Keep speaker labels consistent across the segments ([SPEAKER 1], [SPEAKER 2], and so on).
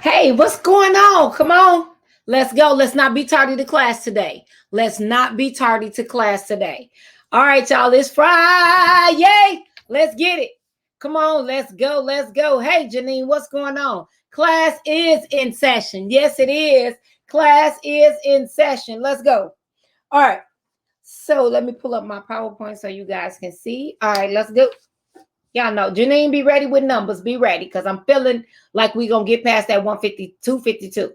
[SPEAKER 1] Hey, what's going on? Come on. Let's go. Let's not be tardy to class today. Let's not be tardy to class today. All right, y'all. It's Friday. Let's get it. Come on. Let's go. Let's go. Hey, Janine, what's going on? Class is in session. Yes, it is. Class is in session. Let's go. All right. So let me pull up my PowerPoint so you guys can see. All right, let's go. Y'all know, Janine, be ready with numbers. Be ready, because I'm feeling like we're going to get past that 152, 52.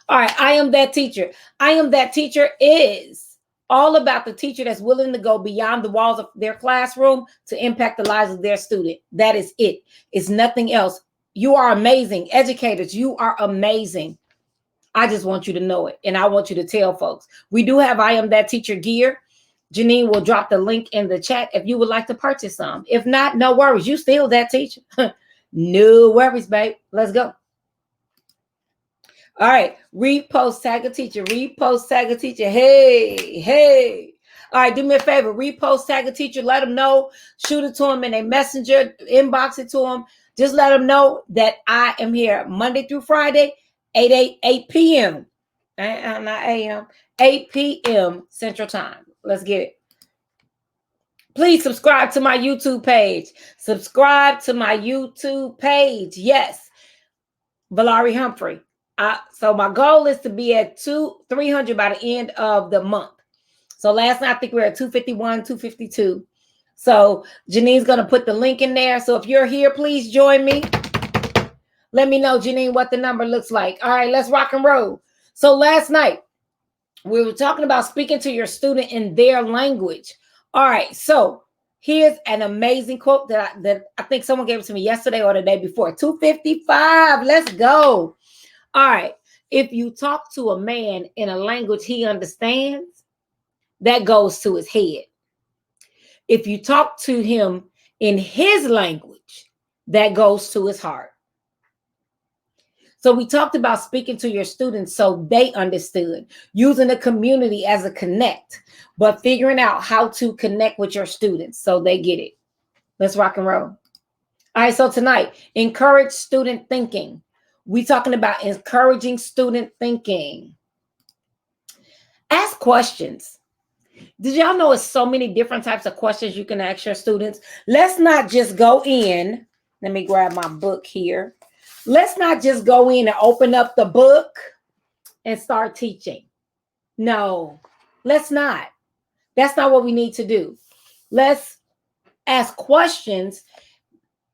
[SPEAKER 1] All right, I am that teacher. I am that teacher is all about the teacher that's willing to go beyond the walls of their classroom to impact the lives of their student. That is it. It's nothing else. You are amazing. Educators, you are amazing. I just want you to know it, and I want you to tell folks. We do have I Am That Teacher gear. Janine will drop the link in the chat if you would like to purchase some. If not, no worries. You still that teacher. No worries, babe. Let's go. All right. Repost, tag a teacher. Repost, tag a teacher. Hey, hey. All right. Do me a favor. Repost, tag a teacher. Let them know. Shoot it to them in a messenger. Inbox it to them. Just let them know that I am here Monday through Friday, 8 p.m. Not a.m. 8 p.m. Central Time. Let's get it. Please subscribe to my YouTube page. Subscribe to my YouTube page. Yes. VaLarie Humphrey. So my goal is to be at 300 by the end of the month. So last night, I think we were at 251, 252. So Janine's going to put the link in there. So if you're here, please join me. Let me know, Janine, what the number looks like. All right, let's rock and roll. So last night, we were talking about speaking to your student in their language. All right, so here's an amazing quote that I think someone gave it to me yesterday or the day before. 255, let's go. All right, if you talk to a man in a language he understands, that goes to his head. If you talk to him in his language, that goes to his heart. So we talked about speaking to your students so they understood, using the community as a connect, but figuring out how to connect with your students so they get it. Let's rock and roll. All right, so tonight, encourage student thinking. We're talking about encouraging student thinking. Ask questions. Did y'all know it's so many different types of questions you can ask your students? Let's not just go in. Let me grab my book here. Let's not just go in and open up the book and start teaching. No, let's not. That's not what we need to do. Let's ask questions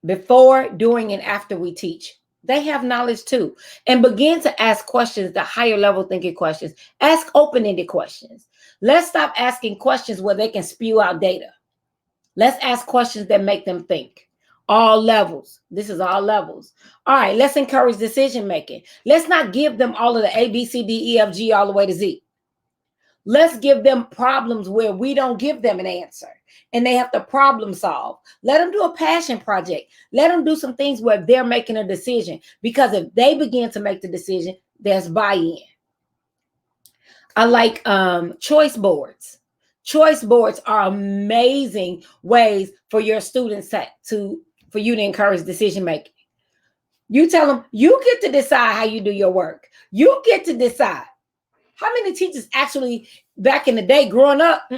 [SPEAKER 1] before, during, and after we teach. They have knowledge too. And begin to ask questions, the higher level thinking questions. Ask open-ended questions. Let's stop asking questions where they can spew out data. Let's ask questions that make them think. All levels. This is all levels. All right, let's encourage decision making. Let's not give them all of the A, B, C, D, E, F, G, all the way to Z. Let's give them problems where we don't give them an answer and they have to problem solve. Let them do a passion project. Let them do some things where they're making a decision, because if they begin to make the decision, there's buy-in. I like choice boards. Choice boards are amazing ways for your students for you to encourage decision making. You tell them you get to decide how you do your work. You get to decide. How many teachers actually back in the day growing up?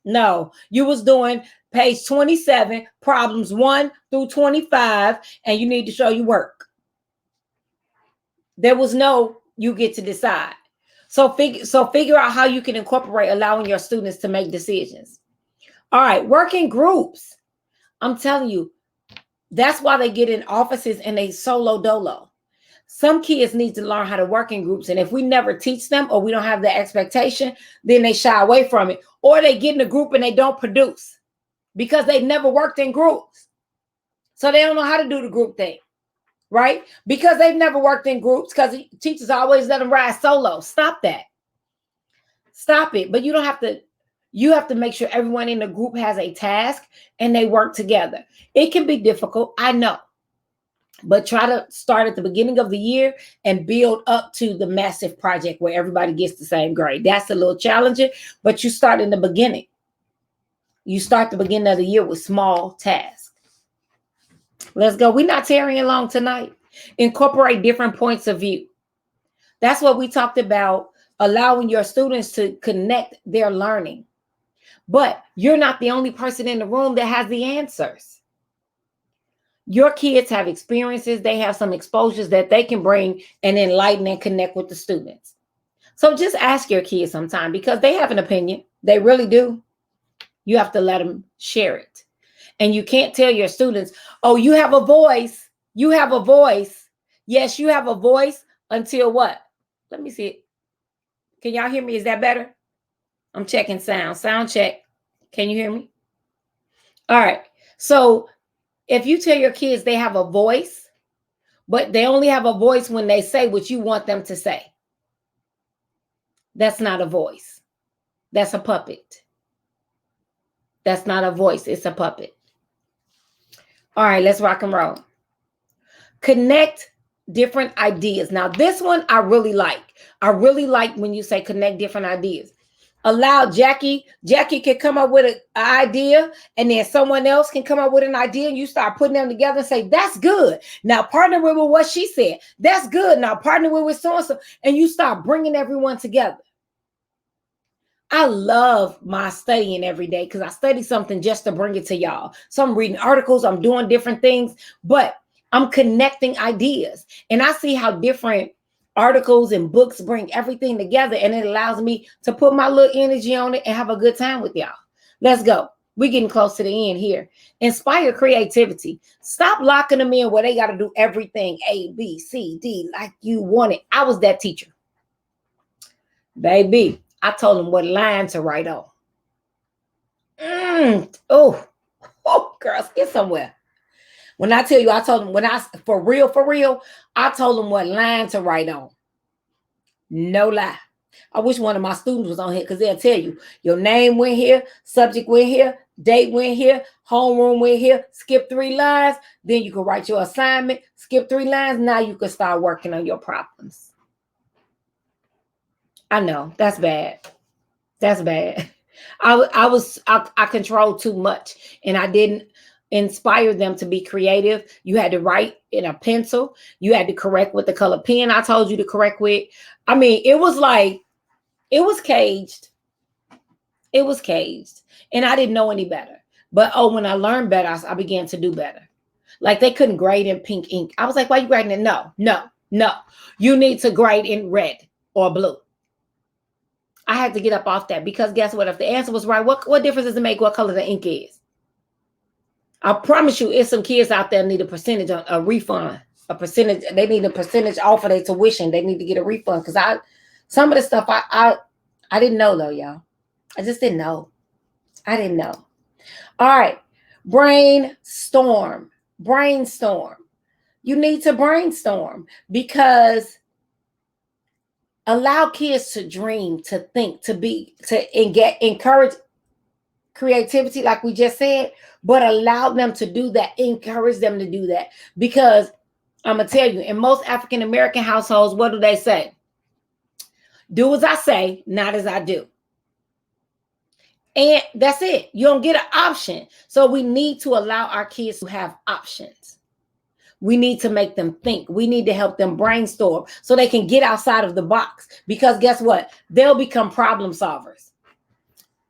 [SPEAKER 1] No, you was doing page 27, problems 1 through 25, and you need to show your work. There was no you get to decide. So figure out how you can incorporate allowing your students to make decisions. All right, work in groups. I'm telling you, that's why they get in offices and they solo dolo. Some kids need to learn how to work in groups. And if we never teach them, or we don't have the expectation, then they shy away from it. Or they get in a group and they don't produce because they've never worked in groups. So they don't know how to do the group thing, right? Because they've never worked in groups, because teachers always let them ride solo. Stop that. Stop it. But you don't have to. You have to make sure everyone in the group has a task and they work together. It can be difficult, I know. But try to start at the beginning of the year and build up to the massive project where everybody gets the same grade. That's a little challenging, but you start in the beginning. You start the beginning of the year with small tasks. Let's go. We're not tarrying long tonight. Incorporate different points of view. That's what we talked about, allowing your students to connect their learning. But you're not the only person in the room that has the answers. Your kids have experiences, they have some exposures that they can bring and enlighten and connect with the students. So just ask your kids sometime, because they have an opinion. They really do. You have to let them share it. And you can't tell your students, oh, you have a voice. You have a voice. Yes, you have a voice until what? Let me see it. Can y'all hear me? Is that better? I'm checking sound. Sound check. Can you hear me? All right. So if you tell your kids they have a voice, but they only have a voice when they say what you want them to say, that's not a voice. That's a puppet. That's not a voice. It's a puppet. All right, let's rock and roll. Connect different ideas. Now, this one I really like. I really like when you say connect different ideas. Allow Jackie can come up with an idea, and then someone else can come up with an idea, and you start putting them together and say, that's good. Now partner with what she said. That's good. Now partner with so-and-so, and you start bringing everyone together. I love my studying every day because I study something just to bring it to y'all. So I'm reading articles, I'm doing different things, but I'm connecting ideas. And I see how different articles and books bring everything together, and it allows me to put my little energy on it and have a good time with y'all. Let's go. We're getting close to the end here. Inspire creativity. Stop locking them in where they got to do everything A, B, C, D like you want it. I was that teacher. Baby, I told them what line to write on. Oh, girls, get somewhere. When I tell you, I told them for real, I told them what line to write on. No lie. I wish one of my students was on here, because they'll tell you your name went here, subject went here, date went here, homeroom went here, skip 3 lines. Then you can write your assignment, skip 3 lines. Now you can start working on your problems. I know that's bad. That's bad. I controlled too much, and I didn't inspire them to be creative. You had to write in a pencil. You had to correct with the color pen I told you to correct with. I mean, it was caged. It was caged, and I didn't know any better. But when I learned better, I began to do better. Like, they couldn't grade in pink ink. I was like, why are you grading it? No. You need to grade in red or blue. I had to get up off that, because guess what? If the answer was right, what difference does it make what color the ink is? I promise you, it's some kids out there need a percentage on a refund, a percentage. They need a percentage off of their tuition. They need to get a refund, because some of the stuff I didn't know, though, y'all. I just didn't know. I didn't know. All right. Brainstorm. You need to brainstorm, because allow kids to dream, to think, encourage creativity, like we just said, but allow them to do that. Encourage them to do that, because I'm going to tell you, in most African-American households, what do they say? Do as I say, not as I do. And that's it. You don't get an option. So we need to allow our kids to have options. We need to make them think. We need to help them brainstorm so they can get outside of the box, because guess what? They'll become problem solvers.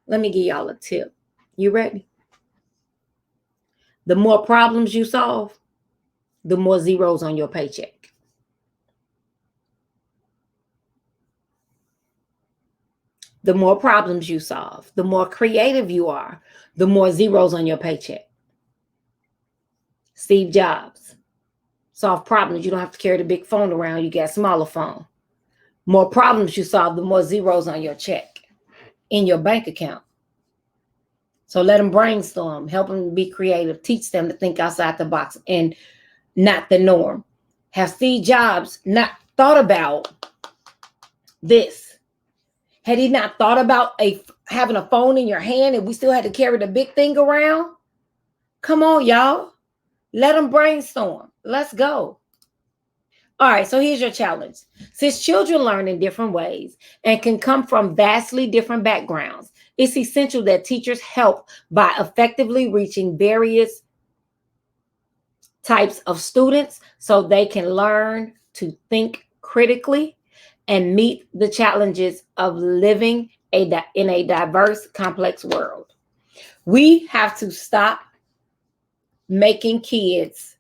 [SPEAKER 1] Let me give y'all a tip. You ready? The more problems you solve, the more zeros on your paycheck. The more problems you solve, the more creative you are, the more zeros on your paycheck. Steve Jobs. Solve problems. You don't have to carry the big phone around. You get a smaller phone. More problems you solve, the more zeros on your check, in your bank account. So let them brainstorm, help them be creative, teach them to think outside the box and not the norm. Have Steve Jobs not thought about this? Had he not thought about having a phone in your hand and we still had to carry the big thing around? Come on, y'all. Let them brainstorm. Let's go. All right, so here's your challenge. Since children learn in different ways and can come from vastly different backgrounds, it's essential that teachers help by effectively reaching various types of students so they can learn to think critically and meet the challenges of living in a diverse, complex world. We have to stop making kids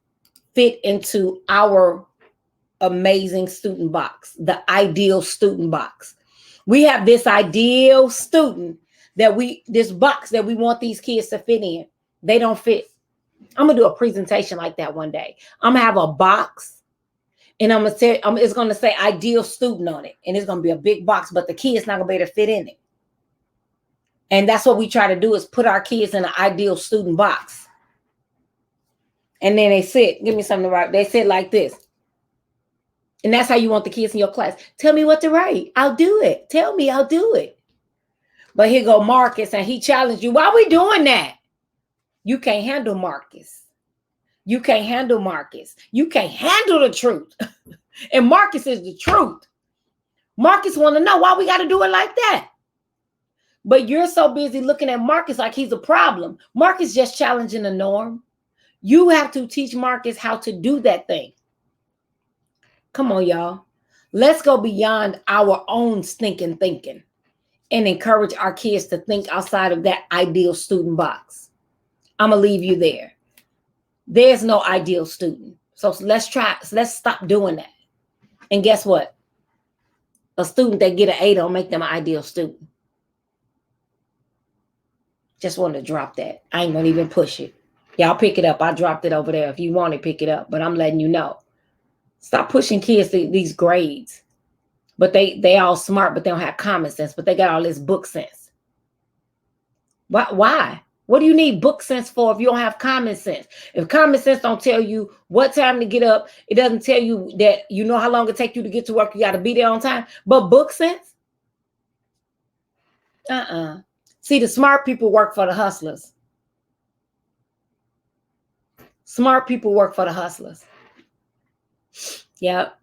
[SPEAKER 1] fit into our amazing student box, the ideal student box. We have this ideal student this box that we want these kids to fit in. They don't fit. I'm gonna do a presentation like that one day. I'm gonna have a box, and it's gonna say ideal student on it, and it's gonna be a big box, but the kid's not gonna be able to fit in it. And that's what we try to do, is put our kids in an ideal student box. And then they sit, give me something to write. They sit like this. And that's how you want the kids in your class. Tell me what to write. I'll do it. Tell me, I'll do it. But here go Marcus, and he challenged you. Why are we doing that? You can't handle Marcus. You can't handle Marcus. You can't handle the truth. And Marcus is the truth. Marcus want to know why we got to do it like that. But you're so busy looking at Marcus like he's a problem. Marcus just challenging the norm. You have to teach Marcus how to do that thing. Come on, y'all. Let's go beyond our own stinking thinking and encourage our kids to think outside of that ideal student box. I'm going to leave you there. There's no ideal student. So let's stop doing that. And guess what? A student that get an A don't make them an ideal student. Just wanted to drop that. I ain't going to even push it. Y'all pick it up. I dropped it over there. If you want to pick it up, but I'm letting you know. Stop pushing kids to these grades. But they all smart, but they don't have common sense, but they got all this book sense. Why? What do you need book sense for if you don't have common sense? If common sense don't tell you what time to get up, it doesn't tell you that you know how long it takes you to get to work, you got to be there on time. But book sense? See, the smart people work for the hustlers. Smart people work for the hustlers. Yep.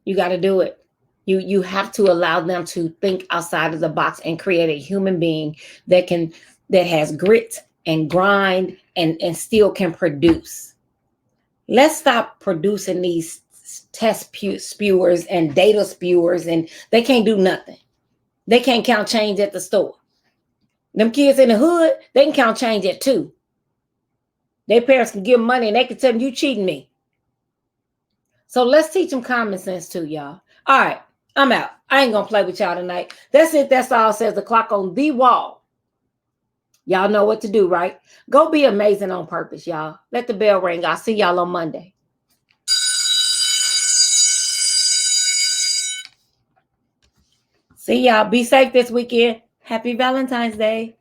[SPEAKER 1] You got to do it. You have to allow them to think outside of the box and create a human being that has grit and grind and still can produce. Let's stop producing these test spewers and data spewers, and they can't do nothing. They can't count change at the store. Them kids in the hood, they can count change at 2. Their parents can give them money and they can tell them, you cheating me. So let's teach them common sense too, y'all. All right, I'm out. I ain't going to play with y'all tonight. That's it. That's all. Says the clock on the wall. Y'all know what to do, right? Go be amazing on purpose, y'all. Let the bell ring. I'll see y'all on Monday. See y'all. Be safe this weekend. Happy Valentine's Day.